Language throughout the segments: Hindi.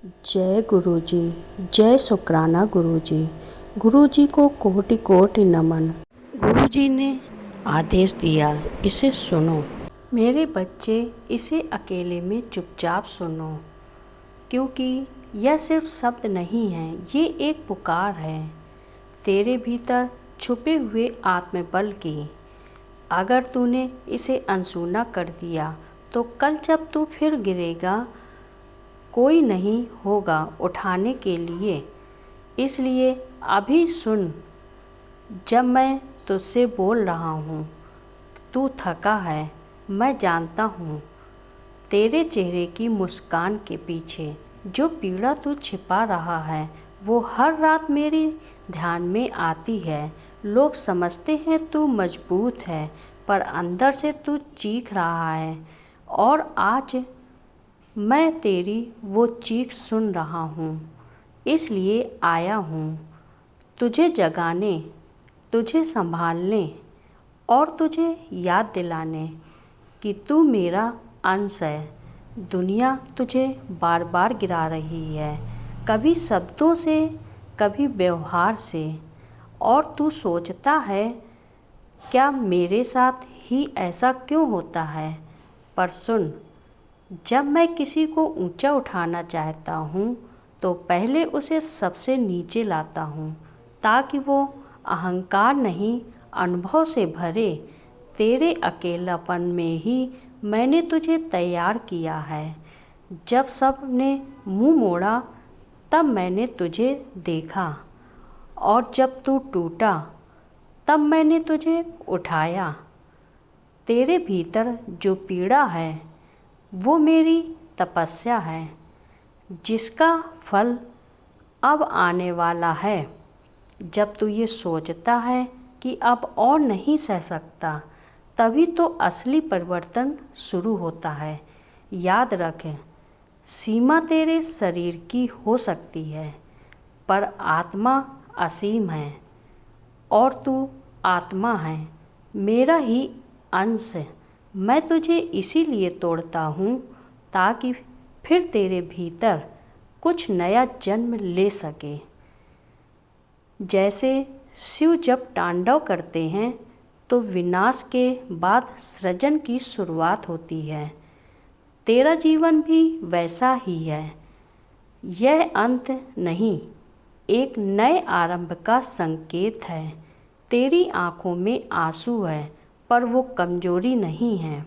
जय गुरुजी। जय शुक्राना गुरुजी। गुरुजी को कोटि कोटि नमन। गुरुजी ने आदेश दिया, इसे सुनो मेरे बच्चे, इसे अकेले में चुपचाप सुनो, क्योंकि यह सिर्फ शब्द नहीं है, ये एक पुकार है तेरे भीतर छुपे हुए आत्मबल की। अगर तूने इसे अनसुना कर दिया तो कल जब तू फिर गिरेगा कोई नहीं होगा उठाने के लिए। इसलिए अभी सुन, जब मैं तुझसे बोल रहा हूँ, तू थका है, मैं जानता हूँ। तेरे चेहरे की मुस्कान के पीछे जो पीड़ा तू छिपा रहा है, वो हर रात मेरे ध्यान में आती है। लोग समझते हैं तू मजबूत है, पर अंदर से तू चीख रहा है। और आज मैं तेरी वो चीख सुन रहा हूँ, इसलिए आया हूँ तुझे जगाने, तुझे संभालने और तुझे याद दिलाने कि तू मेरा अंश है। दुनिया तुझे बार बार गिरा रही है, कभी शब्दों से, कभी व्यवहार से, और तू सोचता है क्या मेरे साथ ही ऐसा क्यों होता है। पर सुन, जब मैं किसी को ऊंचा उठाना चाहता हूँ तो पहले उसे सबसे नीचे लाता हूँ, ताकि वो अहंकार नहीं अनुभव से भरे। तेरे अकेलापन में ही मैंने तुझे तैयार किया है। जब सब ने मुंह मोड़ा तब मैंने तुझे देखा, और जब तू टूटा तब मैंने तुझे उठाया। तेरे भीतर जो पीड़ा है वो मेरी तपस्या है, जिसका फल अब आने वाला है। जब तू ये सोचता है कि अब और नहीं सह सकता, तभी तो असली परिवर्तन शुरू होता है। याद रख, सीमा तेरे शरीर की हो सकती है, पर आत्मा असीम है, और तू आत्मा है, मेरा ही अंश। मैं तुझे इसीलिए तोड़ता हूँ ताकि फिर तेरे भीतर कुछ नया जन्म ले सके। जैसे शिव जब तांडव करते हैं तो विनाश के बाद सृजन की शुरुआत होती है, तेरा जीवन भी वैसा ही है। यह अंत नहीं, एक नए आरंभ का संकेत है। तेरी आंखों में आंसू है, पर वो कमजोरी नहीं है,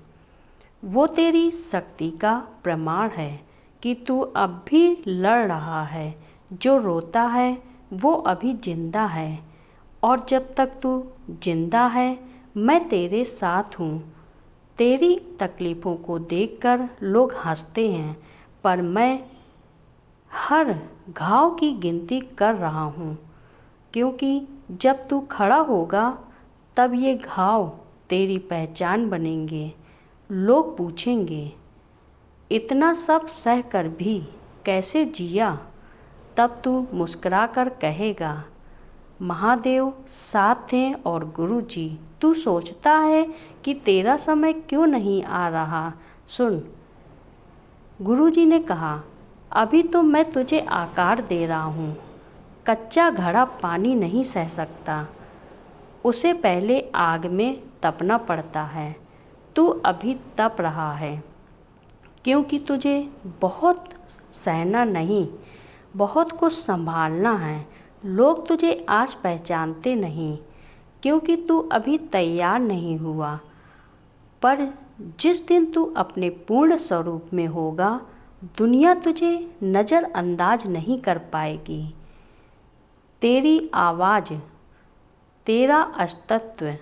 वो तेरी शक्ति का प्रमाण है कि तू अब भी लड़ रहा है। जो रोता है वो अभी जिंदा है, और जब तक तू जिंदा है मैं तेरे साथ हूँ। तेरी तकलीफ़ों को देखकर लोग हंसते हैं, पर मैं हर घाव की गिनती कर रहा हूँ, क्योंकि जब तू खड़ा होगा तब ये घाव तेरी पहचान बनेंगे। लोग पूछेंगे, इतना सब सह कर भी कैसे जिया। तब तू मुस्कुराकर कहेगा, महादेव साथ हैं और गुरुजी। तू सोचता है कि तेरा समय क्यों नहीं आ रहा। सुन, गुरुजी ने कहा, अभी तो मैं तुझे आकार दे रहा हूँ। कच्चा घड़ा पानी नहीं सह सकता, उसे पहले आग में तपना पड़ता है। तू अभी तप रहा है क्योंकि तुझे बहुत सहना नहीं, बहुत कुछ संभालना है। लोग तुझे आज पहचानते नहीं क्योंकि तू अभी तैयार नहीं हुआ, पर जिस दिन तू अपने पूर्ण स्वरूप में होगा, दुनिया तुझे नज़रअंदाज नहीं कर पाएगी। तेरी आवाज़, तेरा अस्तित्व,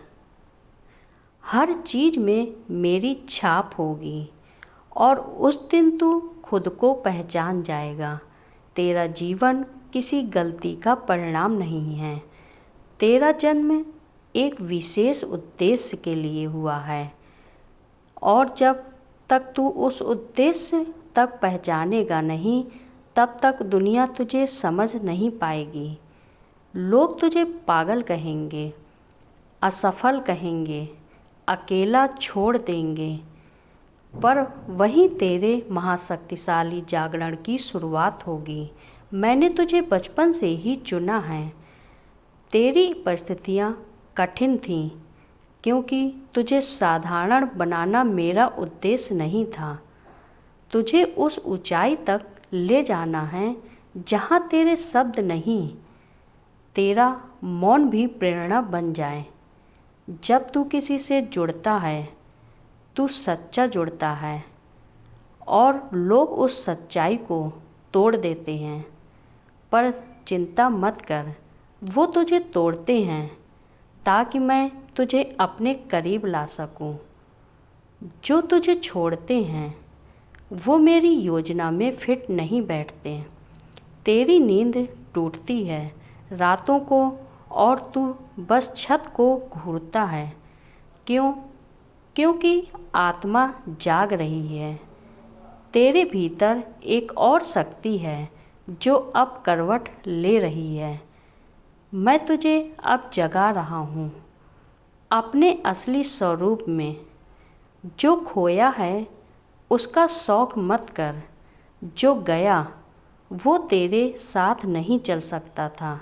हर चीज़ में मेरी छाप होगी, और उस दिन तू खुद को पहचान जाएगा। तेरा जीवन किसी गलती का परिणाम नहीं है, तेरा जन्म एक विशेष उद्देश्य के लिए हुआ है, और जब तक तू उस उद्देश्य तक पहचानेगा नहीं, तब तक दुनिया तुझे समझ नहीं पाएगी। लोग तुझे पागल कहेंगे, असफल कहेंगे, अकेला छोड़ देंगे, पर वहीं तेरे महाशक्तिशाली जागरण की शुरुआत होगी। मैंने तुझे बचपन से ही चुना है। तेरी परिस्थितियाँ कठिन थीं क्योंकि तुझे साधारण बनाना मेरा उद्देश्य नहीं था। तुझे उस ऊंचाई तक ले जाना है जहाँ तेरे शब्द नहीं, तेरा मौन भी प्रेरणा बन जाए। जब तू किसी से जुड़ता है, तू सच्चा जुड़ता है और लोग उस सच्चाई को तोड़ देते हैं। पर चिंता मत कर, वो तुझे तोड़ते हैं ताकि मैं तुझे अपने करीब ला सकूं। जो तुझे छोड़ते हैं वो मेरी योजना में फिट नहीं बैठते। तेरी नींद टूटती है रातों को और तू बस छत को घूरता है। क्यों? क्योंकि आत्मा जाग रही है। तेरे भीतर एक और शक्ति है जो अब करवट ले रही है। मैं तुझे अब जगा रहा हूँ अपने असली स्वरूप में। जो खोया है उसका शौक मत कर। जो गया वो तेरे साथ नहीं चल सकता था।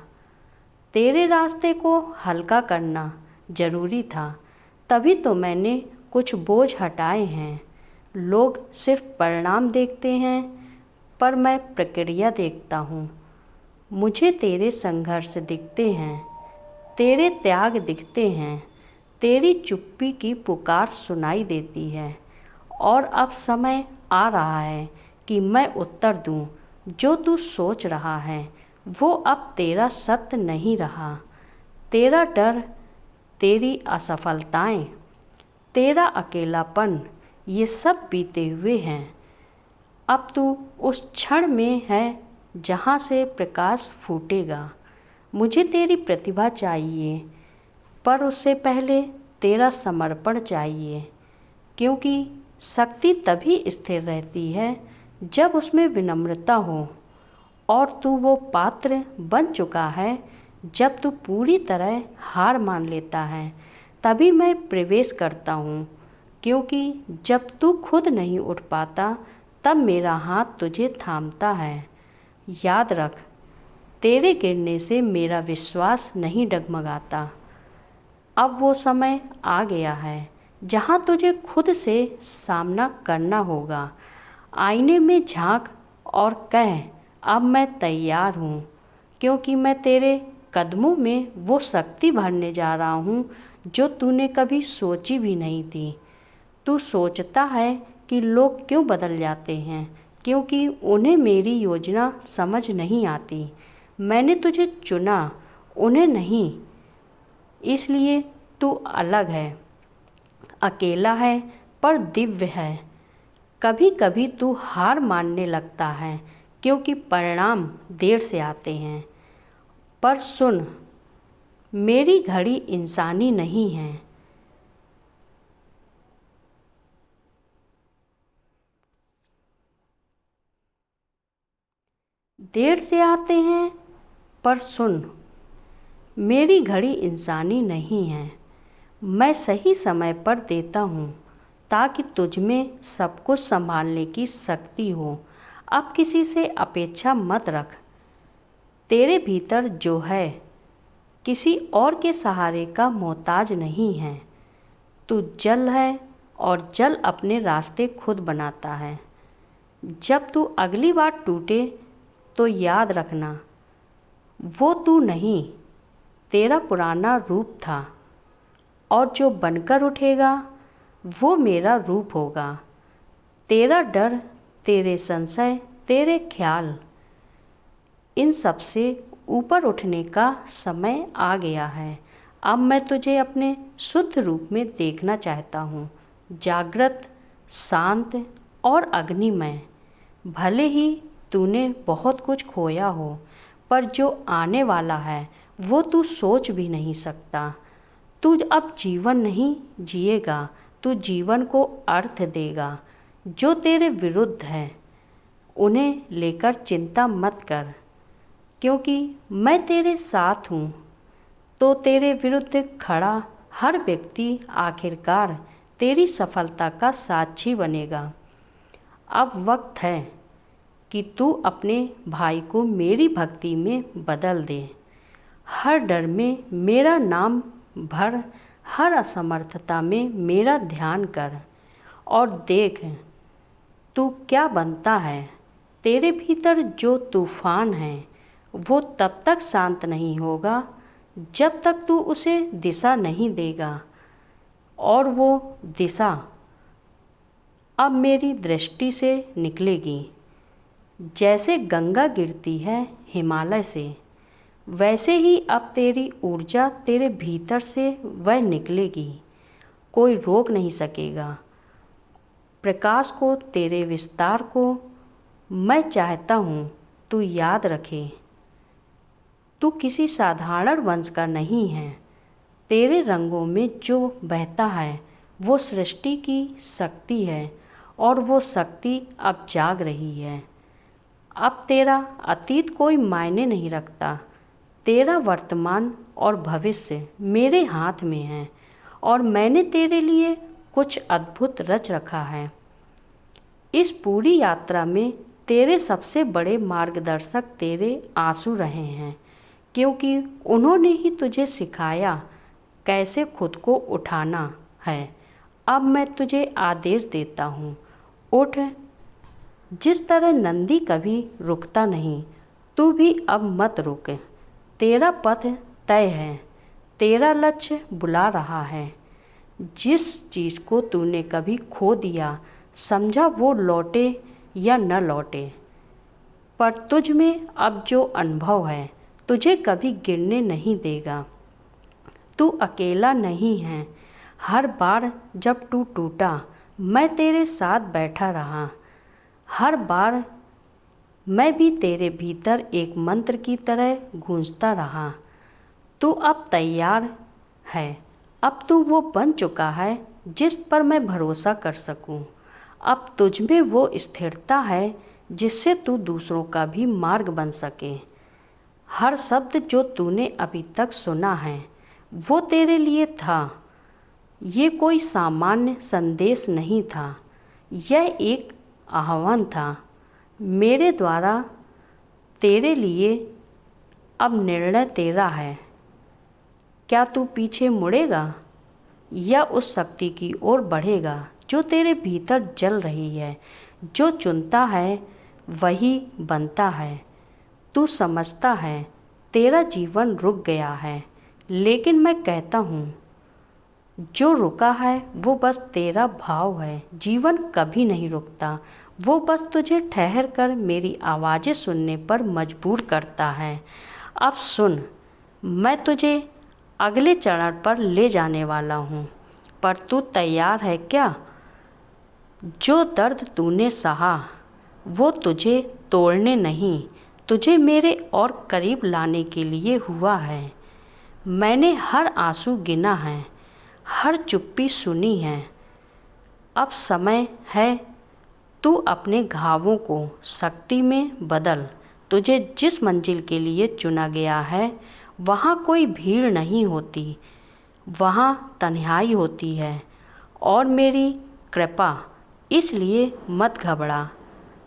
तेरे रास्ते को हल्का करना ज़रूरी था, तभी तो मैंने कुछ बोझ हटाए हैं। लोग सिर्फ परिणाम देखते हैं पर मैं प्रक्रिया देखता हूँ। मुझे तेरे संघर्ष दिखते हैं, तेरे त्याग दिखते हैं, तेरी चुप्पी की पुकार सुनाई देती है। और अब समय आ रहा है कि मैं उत्तर दूं। जो तू सोच रहा है वो अब तेरा सत्य नहीं रहा। तेरा डर, तेरी असफलताएं, तेरा अकेलापन, ये सब बीते हुए हैं। अब तू उस क्षण में है जहाँ से प्रकाश फूटेगा। मुझे तेरी प्रतिभा चाहिए पर उससे पहले तेरा समर्पण चाहिए, क्योंकि शक्ति तभी स्थिर रहती है जब उसमें विनम्रता हो। और तू वो पात्र बन चुका है। जब तू पूरी तरह हार मान लेता है तभी मैं प्रवेश करता हूँ, क्योंकि जब तू खुद नहीं उठ पाता तब मेरा हाथ तुझे थामता है। याद रख, तेरे गिरने से मेरा विश्वास नहीं डगमगाता। अब वो समय आ गया है जहाँ तुझे खुद से सामना करना होगा। आईने में झांक और कह, अब मैं तैयार हूँ, क्योंकि मैं तेरे कदमों में वो शक्ति भरने जा रहा हूँ जो तूने कभी सोची भी नहीं थी। तू सोचता है कि लोग क्यों बदल जाते हैं, क्योंकि उन्हें मेरी योजना समझ नहीं आती। मैंने तुझे चुना, उन्हें नहीं। इसलिए तू अलग है, अकेला है पर दिव्य है। कभी कभी तू हार मानने लगता है क्योंकि परिणाम देर से आते हैं। पर सुन, मेरी घड़ी इंसानी नहीं है। देर से आते हैं, पर सुन, मेरी घड़ी इंसानी नहीं है। मैं सही समय पर देता हूँ ताकि तुझ में सब कुछ संभालने की शक्ति हो। अब किसी से अपेक्षा मत रख। तेरे भीतर जो है किसी और के सहारे का मोहताज नहीं है। तू जल है और जल अपने रास्ते खुद बनाता है। जब तू अगली बार टूटे तो याद रखना, वो तू नहीं, तेरा पुराना रूप था। और जो बनकर उठेगा वो मेरा रूप होगा। तेरा डर, तेरे संशय, तेरे ख्याल, इन सब से ऊपर उठने का समय आ गया है। अब मैं तुझे अपने शुद्ध रूप में देखना चाहता हूँ, जागृत, शांत और अग्निमय। भले ही तूने बहुत कुछ खोया हो, पर जो आने वाला है वो तू सोच भी नहीं सकता। तू अब जीवन नहीं जिएगा, तू जीवन को अर्थ देगा। जो तेरे विरुद्ध है उन्हें लेकर चिंता मत कर, क्योंकि मैं तेरे साथ हूँ। तो तेरे विरुद्ध खड़ा हर व्यक्ति आखिरकार तेरी सफलता का साक्षी बनेगा। अब वक्त है कि तू अपने भाई को मेरी भक्ति में बदल दे। हर डर में मेरा नाम भर, हर असमर्थता में मेरा ध्यान कर और देख तू क्या बनता है। तेरे भीतर जो तूफान है वो तब तक शांत नहीं होगा जब तक तू उसे दिशा नहीं देगा। और वो दिशा अब मेरी दृष्टि से निकलेगी। जैसे गंगा गिरती है हिमालय से, वैसे ही अब तेरी ऊर्जा तेरे भीतर से वह निकलेगी। कोई रोक नहीं सकेगा प्रकाश को, तेरे विस्तार को। मैं चाहता हूँ तू याद रखे, तू किसी साधारण वंश का नहीं है। तेरे रंगों में जो बहता है वो सृष्टि की शक्ति है और वो शक्ति अब जाग रही है। अब तेरा अतीत कोई मायने नहीं रखता। तेरा वर्तमान और भविष्य मेरे हाथ में है और मैंने तेरे लिए कुछ अद्भुत रच रखा है। इस पूरी यात्रा में तेरे सबसे बड़े मार्गदर्शक तेरे आंसू रहे हैं, क्योंकि उन्होंने ही तुझे सिखाया कैसे खुद को उठाना है। अब मैं तुझे आदेश देता हूँ, उठ। जिस तरह नंदी कभी रुकता नहीं, तू भी अब मत रुक। तेरा पथ तय है, तेरा लक्ष्य बुला रहा है। जिस चीज़ को तूने कभी खो दिया, समझा वो लौटे या न लौटे, पर तुझ में अब जो अनुभव है तुझे कभी गिरने नहीं देगा। तू अकेला नहीं है। हर बार जब तू टूटा, मैं तेरे साथ बैठा रहा। हर बार मैं भी तेरे भीतर एक मंत्र की तरह गूंजता रहा। तू अब तैयार है। अब तू वो बन चुका है जिस पर मैं भरोसा कर सकूं। अब तुझ में वो स्थिरता है जिससे तू दूसरों का भी मार्ग बन सके। हर शब्द जो तूने अभी तक सुना है वो तेरे लिए था। ये कोई सामान्य संदेश नहीं था, यह एक आह्वान था मेरे द्वारा तेरे लिए। अब निर्णय तेरा है। क्या तू पीछे मुड़ेगा या उस शक्ति की ओर बढ़ेगा जो तेरे भीतर जल रही है। जो चुनता है वही बनता है। तू समझता है तेरा जीवन रुक गया है, लेकिन मैं कहता हूँ जो रुका है वो बस तेरा भाव है। जीवन कभी नहीं रुकता, वो बस तुझे ठहर कर मेरी आवाज़ें सुनने पर मजबूर करता है। अब सुन, मैं तुझे अगले चरण पर ले जाने वाला हूँ, पर तू तैयार है क्या? जो दर्द तूने सहा वो तुझे तोड़ने नहीं, तुझे मेरे और करीब लाने के लिए हुआ है। मैंने हर आंसू गिना है, हर चुप्पी सुनी है। अब समय है तू अपने घावों को शक्ति में बदल। तुझे जिस मंजिल के लिए चुना गया है वहाँ कोई भीड़ नहीं होती, वहाँ तन्हाई होती है और मेरी कृपा। इसलिए मत घबरा,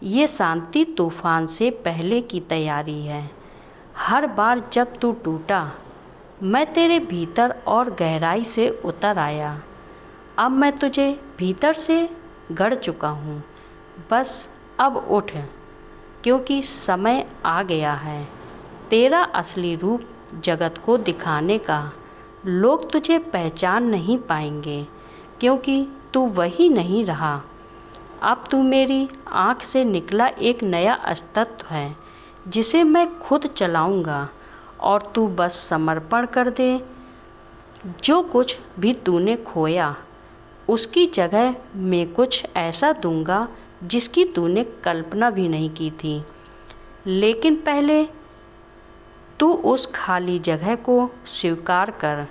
ये शांति तूफान से पहले की तैयारी है। हर बार जब तू टूटा, मैं तेरे भीतर और गहराई से उतर आया। अब मैं तुझे भीतर से गढ़ चुका हूँ। बस अब उठ, क्योंकि समय आ गया है तेरा असली रूप जगत को दिखाने का। लोग तुझे पहचान नहीं पाएंगे, क्योंकि तू वही नहीं रहा। अब तू मेरी आँख से निकला एक नया अस्तित्व है जिसे मैं खुद चलाऊँगा, और तू बस समर्पण कर दे। जो कुछ भी तूने खोया उसकी जगह मैं कुछ ऐसा दूंगा जिसकी तूने कल्पना भी नहीं की थी। लेकिन पहले तू उस खाली जगह को स्वीकार कर।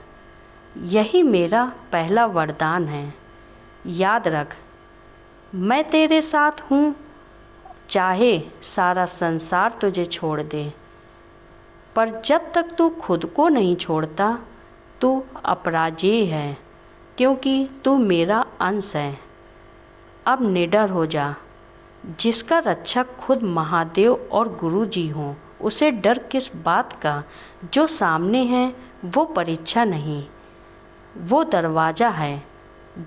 यही मेरा पहला वरदान है। याद रख, मैं तेरे साथ हूँ, चाहे सारा संसार तुझे छोड़ दे। पर जब तक तू खुद को नहीं छोड़ता, तू अपराजेय है। क्योंकि तू मेरा अंश है। अब निडर हो जा। जिसका रक्षक खुद महादेव और गुरु जी हों, उसे डर किस बात का। जो सामने है वो परीक्षा नहीं, वो दरवाज़ा है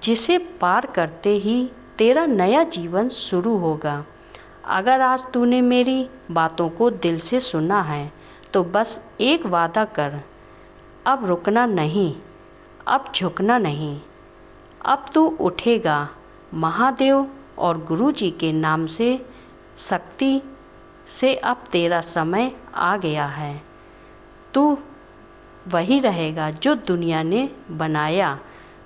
जिसे पार करते ही तेरा नया जीवन शुरू होगा। अगर आज तूने मेरी बातों को दिल से सुना है तो बस एक वादा कर, अब रुकना नहीं, अब झुकना नहीं। अब तू उठेगा महादेव और गुरु जी के नाम से, शक्ति से अब तेरा समय आ गया है। तू वही रहेगा जो दुनिया ने बनाया,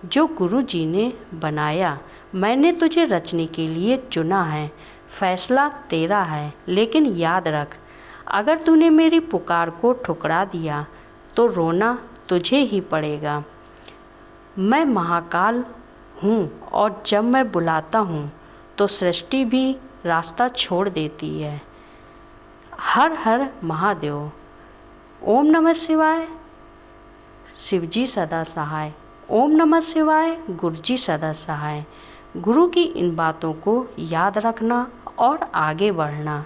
जो गुरु जी ने बनाया। मैंने तुझे रचने के लिए चुना है, फैसला तेरा है। लेकिन याद रख, अगर तूने मेरी पुकार को ठुकरा दिया तो रोना तुझे ही पड़ेगा। मैं महाकाल हूँ और जब मैं बुलाता हूँ तो सृष्टि भी रास्ता छोड़ देती है। हर हर महादेव। ओम नमः शिवाय। शिवजी सदा सहाय। ओम नमः शिवाय। गुरुजी सदा सहाय। गुरु की इन बातों को याद रखना और आगे बढ़ना।